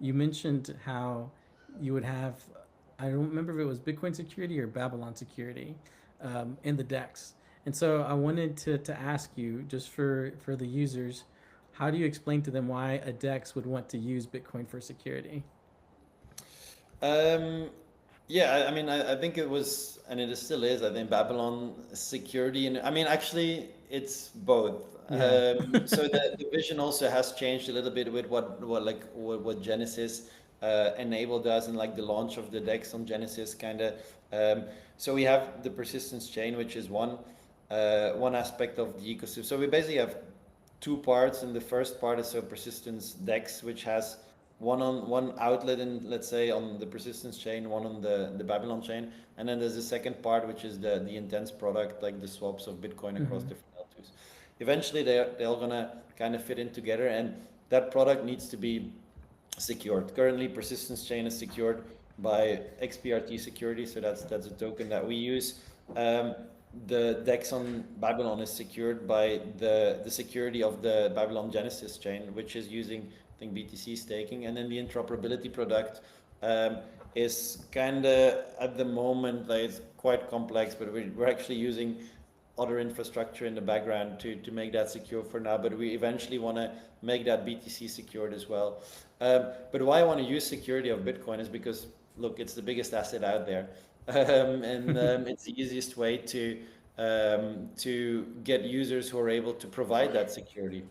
you mentioned how you would have, I don't remember if it was Bitcoin security or Babylon security in the DEX. And so I wanted to ask you, just for the users, how do you explain to them why a DEX would want to use Bitcoin for security? Um, yeah, I mean, I think it was, and it still is, I think Babylon security, and I mean, actually, it's both. Yeah. So the vision also has changed a little bit with what Genesis enabled us and like the launch of the DEX on Genesis kind of. Um, so we have the persistence chain, which is one aspect of the ecosystem. So we basically have two parts, and the first part is so persistence DEX, which has one outlet in, let's say, on the persistence chain, one on the Babylon chain, and then there's the second part, which is the intense product, like the swaps of Bitcoin across Hmm. different L2s. Eventually, they're all gonna kind of fit in together, and that product needs to be secured. Currently, persistence chain is secured by XPRT security, so that's a token that we use. Um, the DEX on Babylon is secured by the security of the Babylon Genesis chain, which is using, I think, BTC staking, and then the interoperability product um, is kind of at the moment like it's quite complex, but we're actually using other infrastructure in the background to make that secure for now, but we eventually want to make that BTC secured as well. But why I want to use security of Bitcoin is because, look, it's the biggest asset out there. And it's the easiest way to get users who are able to provide that security.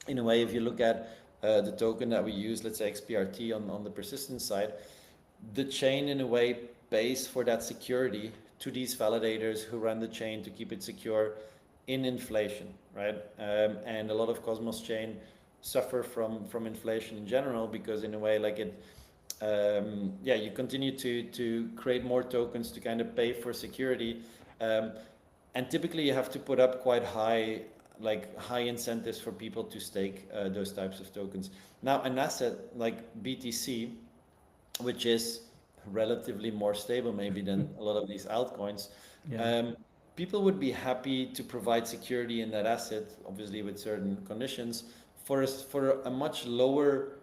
In a way, if you look at the token that we use, let's say XPRT on the persistence side, the chain in a way pays for that security to these validators who run the chain to keep it secure in inflation, right? And a lot of Cosmos chain suffer from inflation in general because in a way like it yeah, you continue to create more tokens to kind of pay for security, um, and typically you have to put up quite high incentives for people to stake those types of tokens. Now an asset like BTC, which is relatively more stable maybe than a lot of these altcoins. Yeah. Um, People would be happy to provide security in that asset, obviously with certain conditions, for a much lower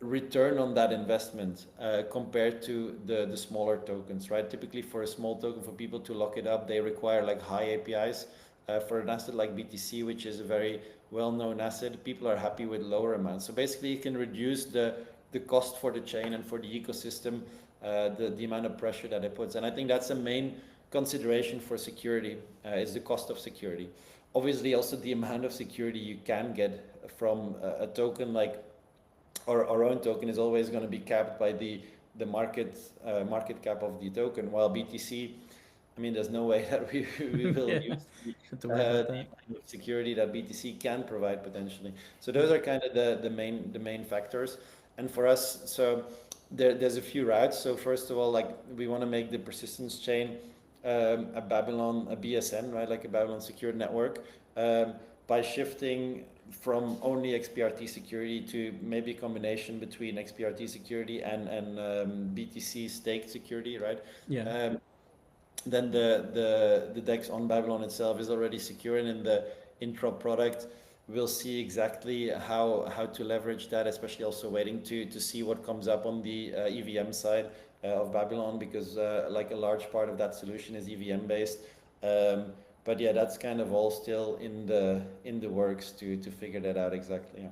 return on that investment compared to the smaller tokens, right? Typically for a small token, for people to lock it up, they require like high APIs. For an asset like BTC, which is a very well-known asset, people are happy with lower amounts. So basically you can reduce the cost for the chain and for the ecosystem, the amount of pressure that it puts. And I think that's the main consideration for security, is the cost of security. Obviously also the amount of security you can get from a token like our own token is always going to be capped by the market cap of the token, while BTC, I mean, there's no way that we will Yeah. use Have to worry about the that. kind of security that BTC can provide potentially. So those are kind of the main factors. And for us, so there's a few routes. So first of all, like we want to make the persistence chain a Babylon, a BSN, right, like a Babylon secured network, by shifting from only XPRT security to maybe a combination between XPRT security and BTC staked security, right? Yeah. Um, then the DEX on Babylon itself is already secure, and in the intro product, we'll see exactly how to leverage that, especially also waiting to see what comes up on the EVM side of Babylon, because like a large part of that solution is EVM based. But yeah, that's kind of all still in the works to figure that out exactly. Yeah.